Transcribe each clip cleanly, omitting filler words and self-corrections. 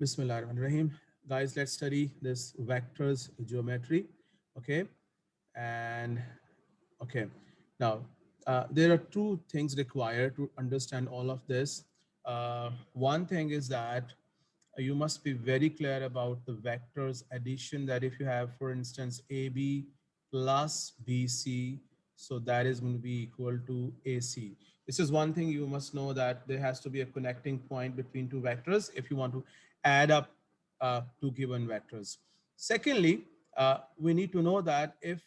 Bismillahirrahmanirrahim. Guys, let's study this vectors geometry. Okay. And okay. Now, there are two things required to understand all of this. One thing is that you must be very clear about the vectors addition, that if you have, for instance, AB plus BC, so that is going to be equal to AC. This is one thing you must know, that there has to be a connecting point between two vectors if you want to add up two given vectors. Secondly, we need to know that if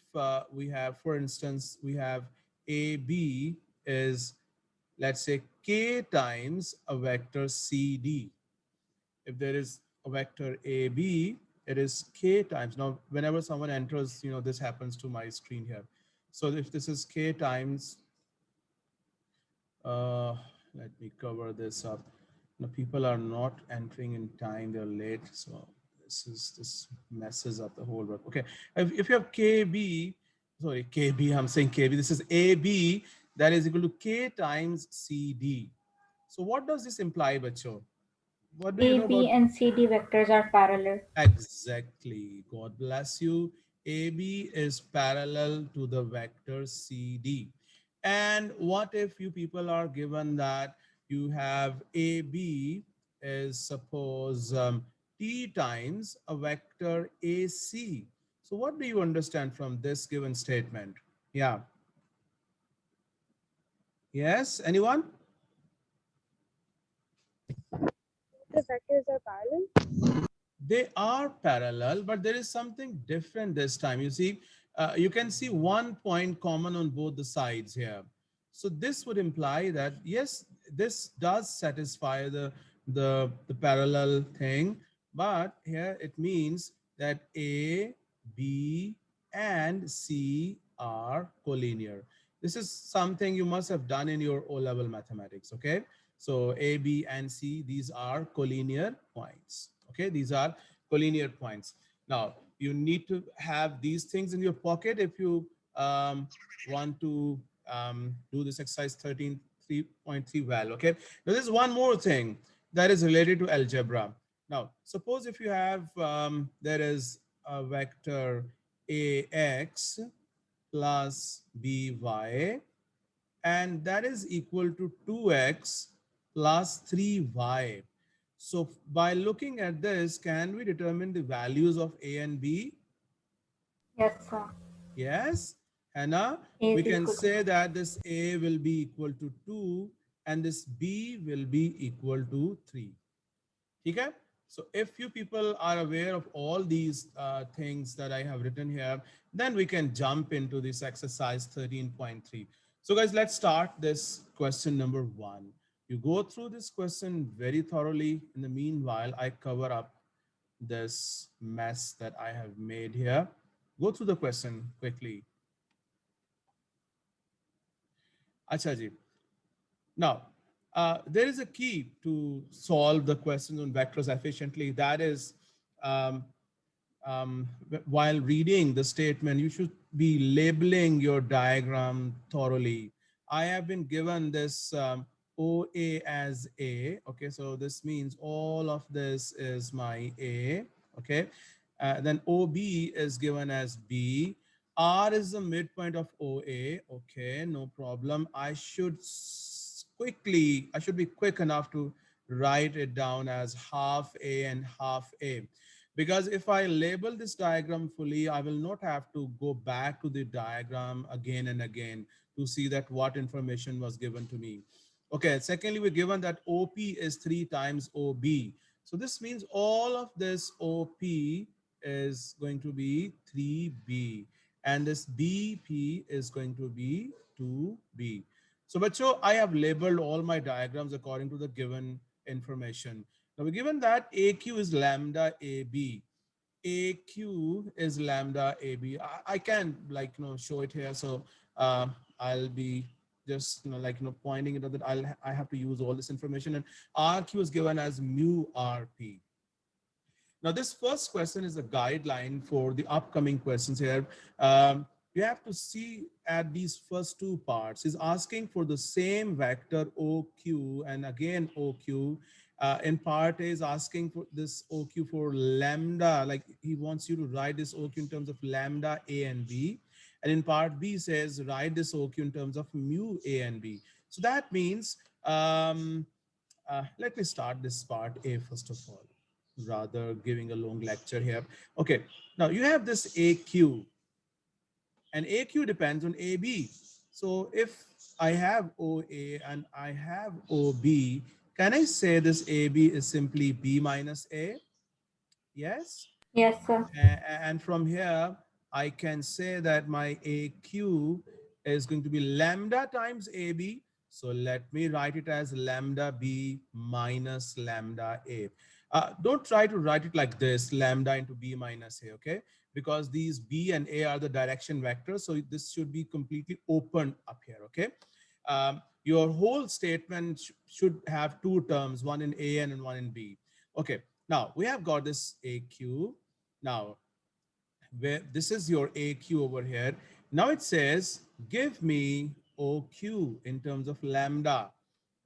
we have, for instance, we have AB is, let's say, K times a vector CD. If there is a vector AB, it is K times. Now, whenever someone enters, this happens to my screen here. So if this is K times, uh, let me cover this up. Now, people are not entering in time, they're late. So this messes up the whole work. Okay, if you have KB, sorry, KB, I'm saying KB, this is AB, that is equal to K times CD. So what does this imply, Bacho? What do you A, know B, about? and C D vectors are parallel. Exactly. God bless you. AB is parallel to the vector CD. And what if you people are given that you have AB is, suppose, T times a vector AC. So what do you understand from this given statement? Yeah. Yes. Anyone? The vectors are parallel. They are parallel, but there is something different this time. You see, you can see one point common on both the sides here. So this would imply that yes, this does satisfy the parallel thing, but here it means that A, B, and C are collinear. This is something you must have done in your O-level mathematics, okay? So A, B, and C, these are collinear points. Okay, these are collinear points. Now, you need to have these things in your pocket if you want to do this exercise 13.3 well. Okay, now there's one more thing that is related to algebra. Now, suppose if you have, there is a vector AX plus BY, and that is equal to 2x plus 3y. So by looking at this, can we determine the values of A and B? Yes, sir. Yes, Hannah, A we is can equal to say that this A will be equal to 2 and this B will be equal to 3. Okay? So if you people are aware of all these things that I have written here, then we can jump into this exercise 13.3. So guys, let's start this question number 1. You go through this question very thoroughly. In the meanwhile, I cover up this mess that I have made here. Go through the question quickly. Acha ji. Now, there is a key to solve the questions on vectors efficiently. That is, um, while reading the statement, you should be labeling your diagram thoroughly. I have been given this OA as A. Okay, so this means all of this is my A. Okay, then OB is given as B. R is the midpoint of OA. Okay, no problem. I should be quick enough to write it down as half A and half A, because if I label this diagram fully, I will not have to go back to the diagram again and again to see that what information was given to me. Okay, secondly, we're given that OP is 3 times OB. So this means all of this OP is going to be 3B and this BP is going to be 2B. So bacho, I have labeled all my diagrams according to the given information. Now we're given that AQ is lambda AB. AQ is lambda AB. I can show it here. So I'll be just pointing it out that I have to use all this information, and RQ is given as mu RP. Now, this first question is a guideline for the upcoming questions here. You have to see at these first two parts. Is asking for the same vector OQ and again OQ, In part A is asking for this OQ for lambda, like he wants you to write this OQ in terms of lambda A and B. And in part B says write this OQ in terms of mu A and B. So that means, let me start this part A first of all, rather giving a long lecture here. Okay, now you have this AQ, and AQ depends on AB. So if I have OA and I have OB, can I say this AB is simply B minus A? Yes. Yes, sir. And from here, I can say that my AQ is going to be lambda times AB. So let me write it as lambda B minus lambda A. Don't try to write it like this, lambda into B minus A, okay? Because these B and A are the direction vectors. So this should be completely open up here, okay? Your whole statement should have two terms, one in A and one in B. Okay, now we have got this AQ. Now, where this is your AQ over here. Now it says, give me OQ in terms of lambda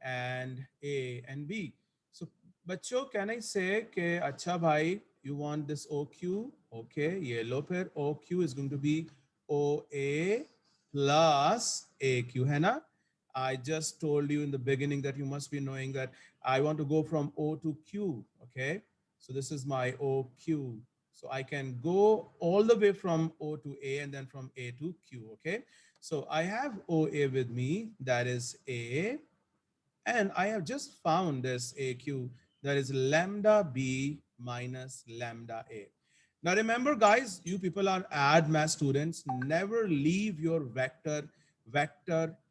and A and B. So, बच्चों, can I say कि अच्छा भाई, you want this OQ? Okay, ये लो फिर OQ is going to be OA plus AQ, है ना? I just told you in the beginning that you must be knowing that I want to go from O to Q, okay? So this is my OQ. So I can go all the way from O to A and then from A to Q, okay? So I have OA with me, that is A, and I have just found this AQ, that is lambda B minus lambda A. Now remember guys, you people are add math students, never leave your vector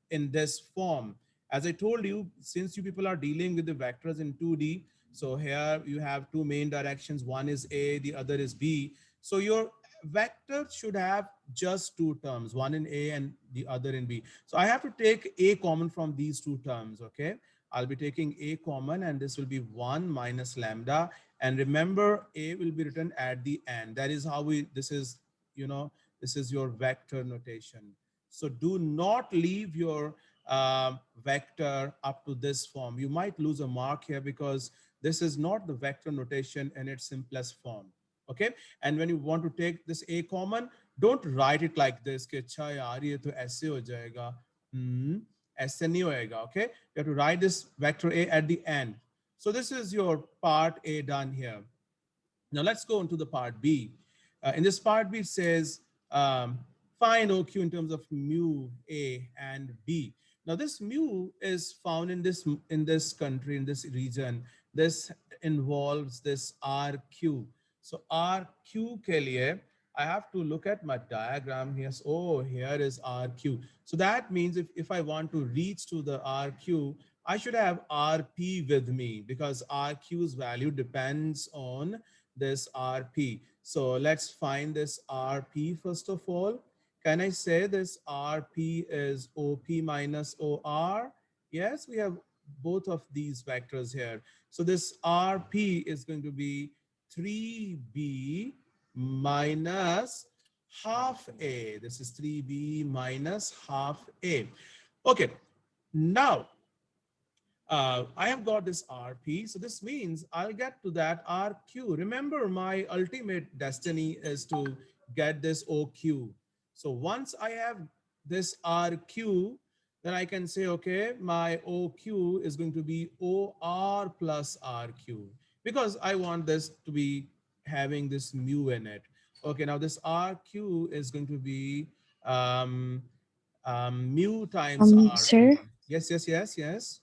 in this form. As I told you, since you people are dealing with the vectors in 2D, so here you have two main directions, one is A, the other is B. So your vector should have just two terms, one in A and the other in B. So I have to take A common from these two terms, okay? I'll be taking A common and this will be 1 minus lambda. And remember, A will be written at the end. That is how this is, this is your vector notation. So do not leave your vector up to this form. You might lose a mark here because this is not the vector notation in its simplest form. Okay, and when you want to take this A common, don't write it like this कि अच्छा यार ये तो ऐसे हो जाएगा, ऐसे नहीं होएगा. Okay, you have to write this vector A at the end. So this is your part A done here. Now let's go into the part B. In this part B, it says find OQ in terms of mu A and B. Now this mu is found in this country, in this region. This involves this RQ. So RQ ke liye, I have to look at my diagram here. So, oh, here is RQ. So that means if I want to reach to the RQ, I should have RP with me because RQ's value depends on this RP. So let's find this RP first of all. Can I say this RP is OP minus OR? Yes, we have both of these vectors here. So this RP is going to be 3B minus half A. This is 3B minus half A. Okay, now I have got this RP. So this means I'll get to that RQ. Remember, my ultimate destiny is to get this OQ. So once I have this RQ, then I can say, okay, my OQ is going to be OR plus RQ because I want this to be having this mu in it. Okay, now this RQ is going to be mu times Sir, RP. Yes, yes, yes, yes.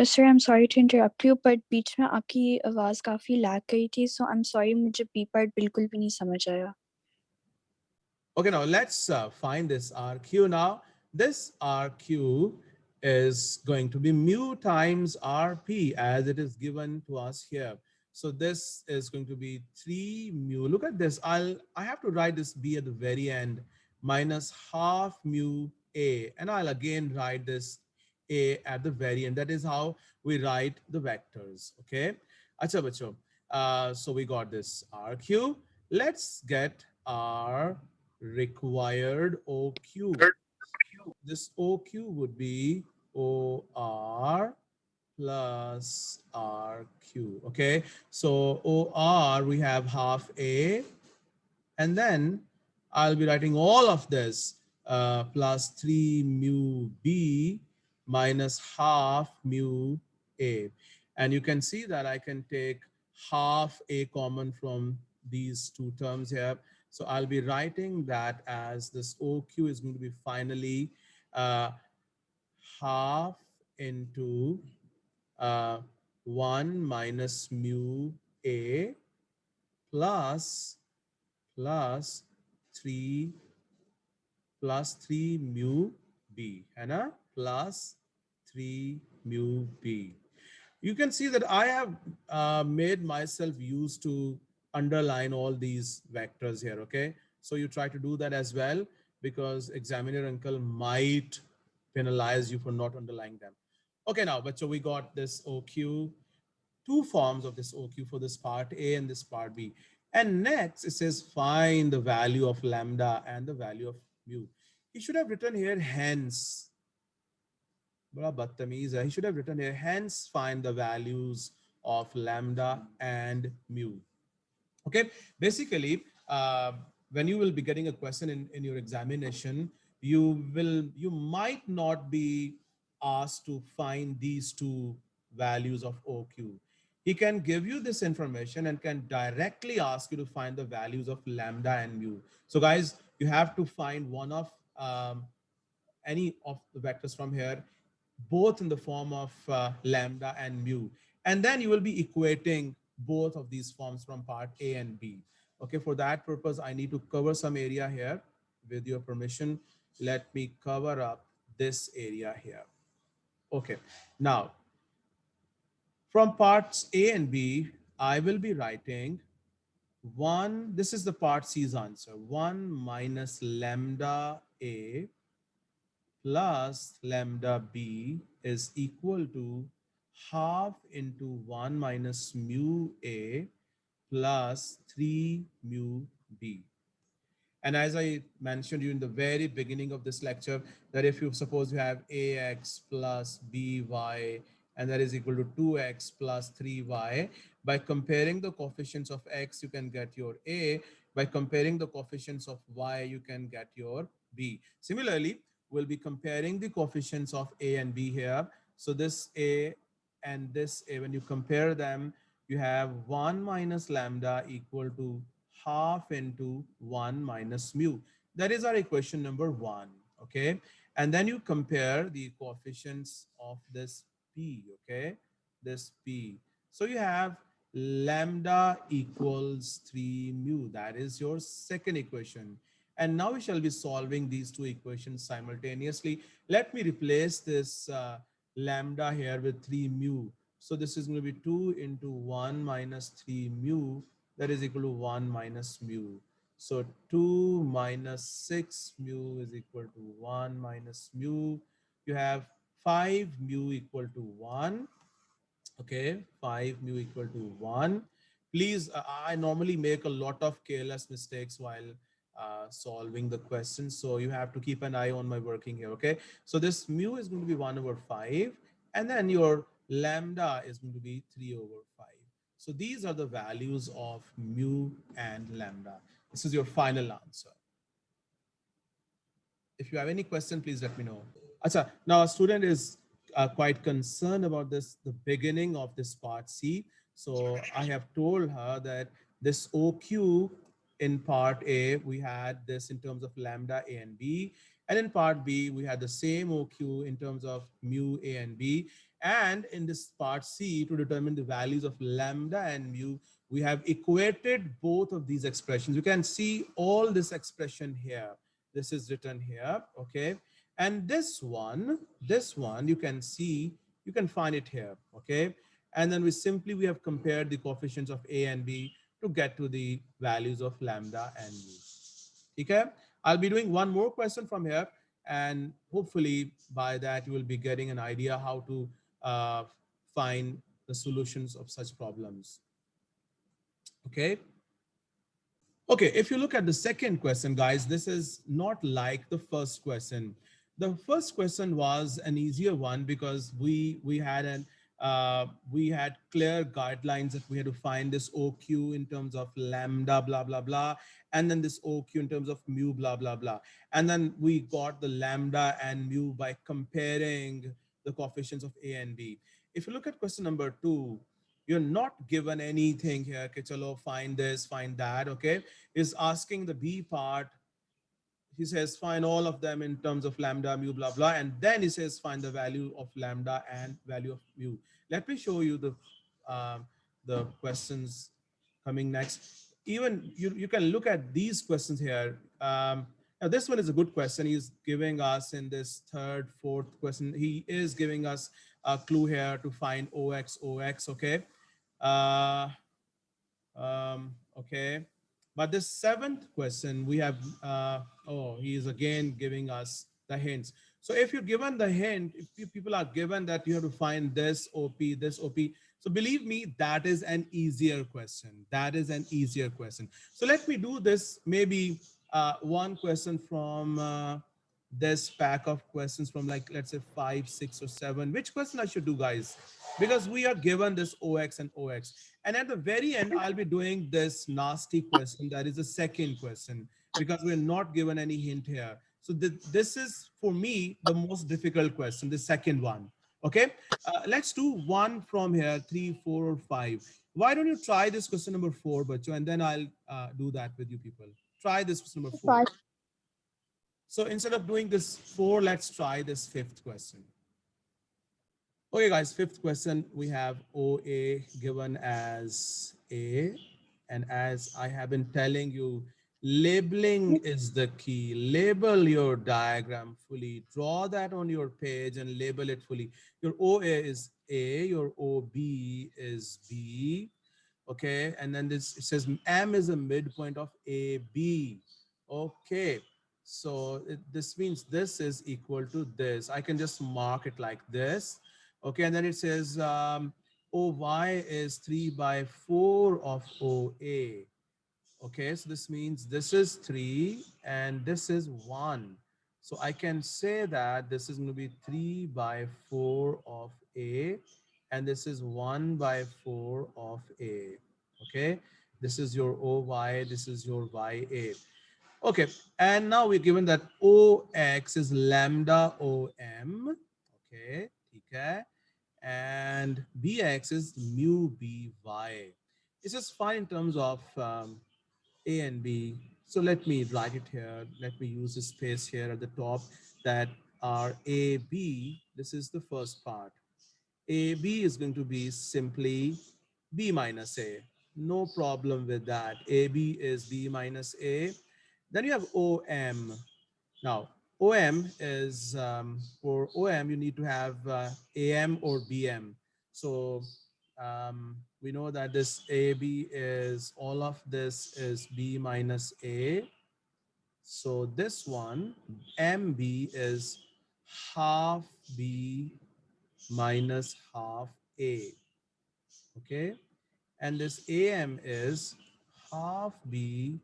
sir, I'm sorry to interrupt you, but बीच में आपकी आवाज़ काफ़ी lag गई थी, so I'm sorry, मुझे B part बिल्कुल भी नहीं समझ आया. Okay, now let's find this RQ now. This RQ is going to be mu times RP as it is given to us here. So this is going to be 3 mu. Look at this. I have to write this B at the very end minus half mu A. And I'll again write this A at the very end. That is how we write the vectors. Okay. Acha bacho. So we got this RQ. Let's get our required OQ. This OQ would be OR plus RQ. Okay, so OR we have half A, and then I'll be writing all of this plus 3 mu B minus half mu A. And you can see that I can take half A common from these two terms here. So I'll be writing that as this OQ is going to be finally uh, half into uh, 1 minus mu A plus 3 mu B, है ना? Plus 3 mu B. You can see that I have made myself used to underline all these vectors here, okay? So you try to do that as well, because examiner uncle might penalize you for not underlining them. Okay, now, but so we got this OQ, two forms of this OQ for this part A and this part B. And next it says find the value of lambda and the value of mu. He should have written here hence. बड़ा बदतमीज है. He should have written here hence find the values of lambda and mu. Okay, basically when you will be getting a question in your examination, you might not be asked to find these two values of OQ. He can give you this information and can directly ask you to find the values of lambda and mu. So guys, you have to find one of any of the vectors from here, both in the form of lambda and mu. And then you will be equating both of these forms from part A and B. Okay, for that purpose, I need to cover some area here. With your permission, let me cover up this area here. Okay, now from parts A and B, I will be writing 1, this is the part C's answer, 1 minus lambda A plus lambda B is equal to half into 1 minus mu A plus 3 mu B. And as I mentioned you in the very beginning of this lecture, that if you suppose you have AX plus BY, and that is equal to 2x plus 3y, by comparing the coefficients of x, you can get your A. By comparing the coefficients of y, you can get your B. Similarly, we'll be comparing the coefficients of A and B here. So this A and this A, when you compare them, you have 1 minus lambda equal to half into 1 minus mu. That is our equation number 1, okay? And then you compare the coefficients of this P, okay? This P. So you have lambda equals 3 mu. That is your second equation. And now we shall be solving these two equations simultaneously. Let me replace this lambda here with 3 mu. So this is going to be 2 into 1 minus 3 mu, that is equal to 1 minus mu. So 2 minus 6 mu is equal to 1 minus mu. You have 5 mu equal to 1. Okay, 5 mu equal to 1. Please, I normally make a lot of careless mistakes while solving the question. So you have to keep an eye on my working here, okay? So this mu is going to be 1 over 5. And then your lambda is going to be 3 over 5. So these are the values of mu and lambda. This is your final answer. If you have any question, please let me know. Achha, now a student is quite concerned about this, the beginning of this part C. So I have told her that this OQ in part A, we had this in terms of lambda A and B. And in part B, we had the same OQ in terms of mu A and B. And in this part C, to determine the values of lambda and mu, we have equated both of these expressions. You can see all this expression here. This is written here, okay? And this one, you can see, you can find it here, okay? And then we have compared the coefficients of A and B to get to the values of lambda and mu. Okay? I'll be doing one more question from here, and hopefully by that you will be getting an idea how to find the solutions of such problems. Okay? Okay, if you look at the second question, guys, this is not like the first question. The first question was an easier one because we had We had clear guidelines that we had to find this OQ in terms of lambda, blah, blah, blah, and then this OQ in terms of mu, blah, blah, blah. And then we got the lambda and mu by comparing the coefficients of A and B. If you look at question number 2, you're not given anything here. Okay, chalo, find this, find that. Okay, is asking the B part. He says find all of them in terms of lambda, mu, blah, blah. And then he says find the value of lambda and value of mu. Let me show you the questions coming next. Even you can look at these questions here. Now this one is a good question. He's giving us in this third, fourth question, he is giving us a clue here to find OX. Okay. Okay. But this seventh question, we have, oh, he is again giving us the hints. So if you're given the hint, if people are given that you have to find this OP, so believe me, that is an easier question. That is an easier question. So let me do this, maybe one question from this pack of questions from like, let's say 5, 6, or 7. Which question I should do, guys? Because we are given this OX and OX. And at the very end, I'll be doing this nasty question. That is the second question, because we're not given any hint here. So this is, for me, the most difficult question, the second one. Okay, let's do one from here, 3, 4, or 5. Why don't you try this question number 4, Bacho, and then I'll do that with you people. Try this question number 4. So instead of doing this 4, let's try this 5th question. Okay, guys, 5th question, we have OA given as A. And as I have been telling you, labeling is the key. Label your diagram fully. Draw that on your page and label it fully. Your OA is A, your OB is B. Okay, and then this, it says M is a midpoint of AB. Okay, so this means this is equal to this. I can just mark it like this. Okay, and then it says OY is 3/4 of OA. Okay, so this means this is 3 and this is 1. So I can say that this is going to be 3/4 of A and this is 1/4 of A. Okay, this is your OY, this is your YA. Okay, and now we're given that OX is lambda OM. Okay, okay, and BX is mu BY. It's just fine in terms of A and B. So let me write it here. Let me use the space here at the top that our AB, this is the first part. AB is going to be simply B minus A. No problem with that. AB is B minus A. Then you have OM. Now, OM is, for OM, you need to have AM or BM. So we know that this AB is, all of this is B minus A. So this one, MB is half B minus half A. Okay. And this AM is half B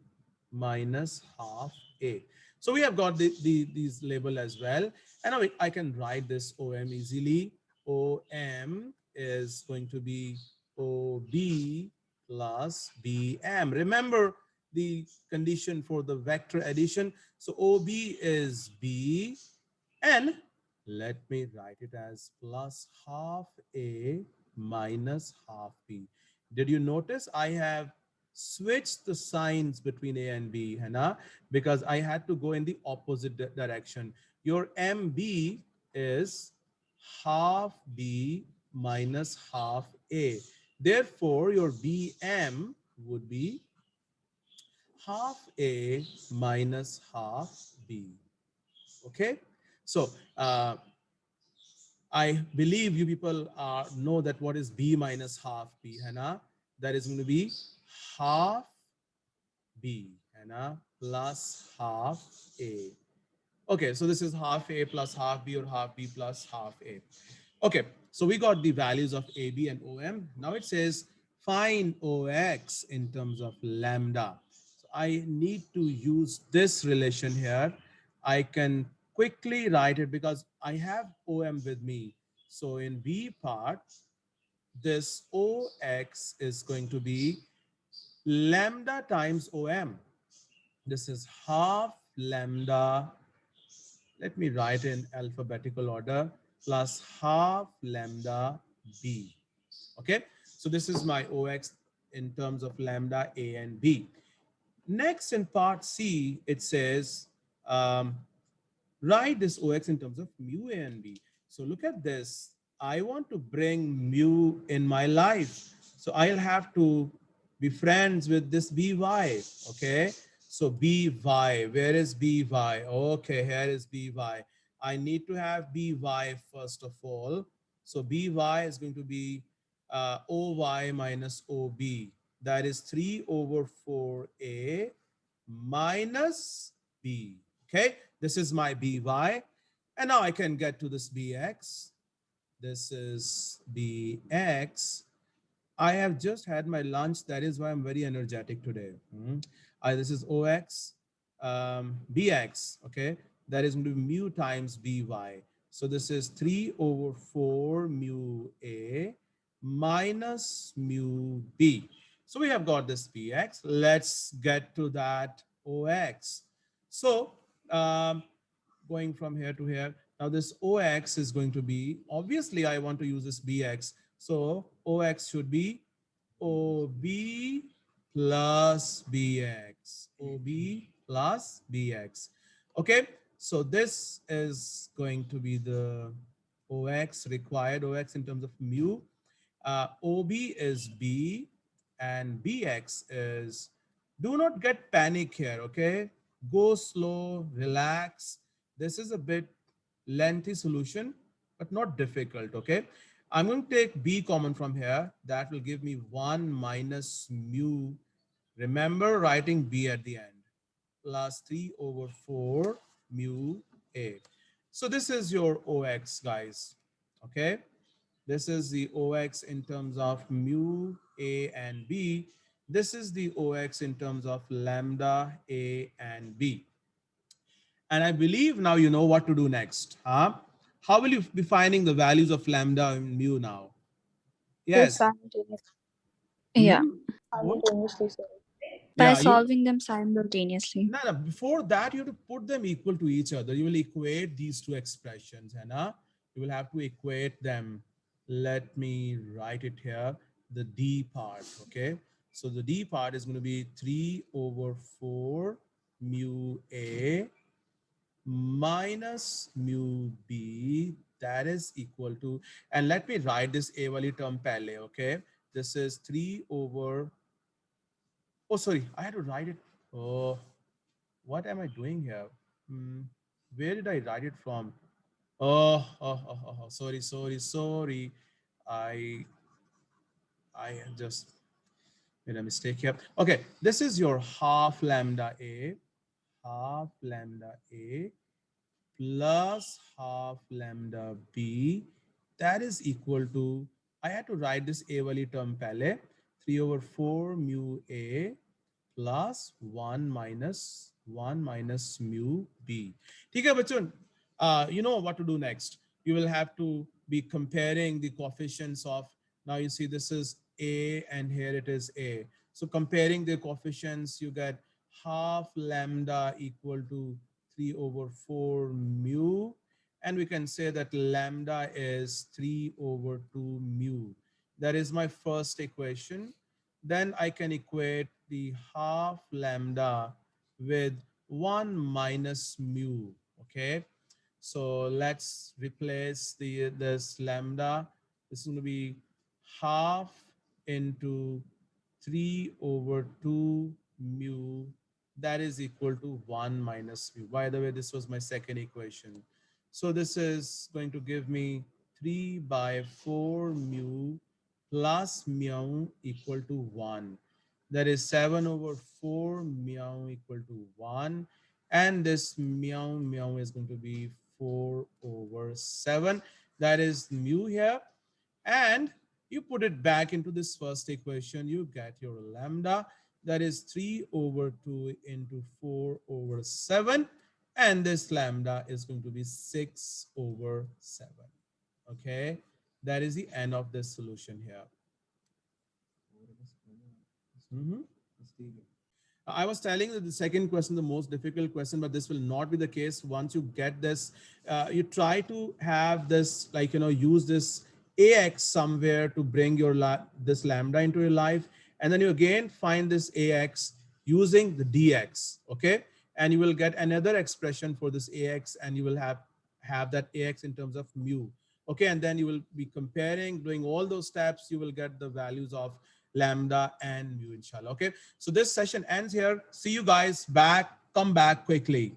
minus half A. So we have got these label as well. And now I can write this OM easily. OM is going to be OB plus BM. Remember the condition for the vector addition. So OB is B, and let me write it as plus half A minus half B. Did you notice I have switched the signs between A and B, Hannah, because I had to go in the opposite direction. Your MB is half B minus half A. Therefore, your BM would be half A minus half B. Okay, so I believe you people know that what is B minus half B, Hannah? That is going to be half B, Hannah, plus half A. Okay, so this is half A plus half B, or half B plus half A. Okay, so we got the values of AB and OM. Now it says find OX in terms of lambda. So I need to use this relation here. I can quickly write it because I have OM with me. So in B part, this OX is going to be lambda times OM. This is half lambda, let me write in alphabetical order, plus half lambda B. Okay, so this is my OX in terms of lambda A and B. Next, in part C, it says, write this OX in terms of mu A and B. So look at this. I want to bring mu in my life. So I'll have to be friends with this BY. Okay. So BY, where is BY? Okay, here is BY. I need to have BY first of all. So BY is going to be OY minus OB. That is 3 over 4A minus B. Okay, this is my by, and now I can get to this bx. This is bx. I have just had my lunch. That is why I'm very energetic today. This is ox, bx. Okay, that is going to be mu times by. So this is 3 over 4 mu a minus mu b. So we have got this bx. Let's get to that ox. So going from here to here. Now this OX is going to be, obviously I want to use this BX. So OX should be OB plus BX. OB plus BX. Okay, so this is going to be the OX, required OX in terms of mu. OB is B and BX is, do not get panic here, okay? Go slow, relax. This is a bit lengthy solution, but not difficult, okay? I'm going to take B common from here. That will give me 1 minus mu. Remember writing B at the end, plus 3 over 4 mu A. So this is your OX, guys, okay? This is the OX in terms of mu A and B. This is the OX in terms of lambda A and B. And I believe now you know what to do next. Huh? How will you be finding the values of lambda and mu now? Yes, Yes. Simultaneously. Yeah, Hmm? What? simultaneously, sir. by Yeah, you. solving them simultaneously. No, no, before that, you have to put them equal to each other. You will equate these two expressions, Hannah. You will have to equate them. Let me write it here. The D part, okay? So the D part is going to be 3 over 4 mu A minus mu B. That is equal to, and let me write this A wali term pehle, okay? This is 3 over, oh, sorry, I had to write it. Oh, what am I doing here? Where did I write it from? Sorry. I I just made a mistake here. Okay, this is your half lambda A plus half lambda B. That is equal to, I had to write this A wali term pehle, 3 over 4 mu A plus 1 minus mu B. ठीक है बच्चों, you know what to do next. You will have to be comparing the coefficients of, now you see this is A and here it is A. So comparing the coefficients, you get half lambda equal to 3 over 4 mu. And we can say that lambda is 3 over 2 mu. That is my first equation. Then I can equate the half lambda with 1 minus mu, okay? So let's replace this lambda. This is going to be half into 3 over 2 mu. That is equal to 1 minus mu. By the way, this was my second equation. So this is going to give me 3 by 4 mu plus mu equal to 1. That is 7 over 4 mu equal to 1. And this mu is going to be 4 over 7. That is mu here. And you put it back into this first equation, you get your lambda. That is 3 over 2 into 4 over 7. And this lambda is going to be 6 over 7. Okay. That is the end of this solution here. Mhm. I was telling that the second question, the most difficult question, but this will not be the case. Once you get this, you try to have this, like, use this AX somewhere to bring your this lambda into your life. And then you again find this AX using the DX, okay? And you will get another expression for this AX, and you will have that AX in terms of mu. Okay, and then you will be comparing, doing all those steps, you will get the values of lambda and mu, inshallah. Okay, so this session ends here. See you guys back. Come back quickly.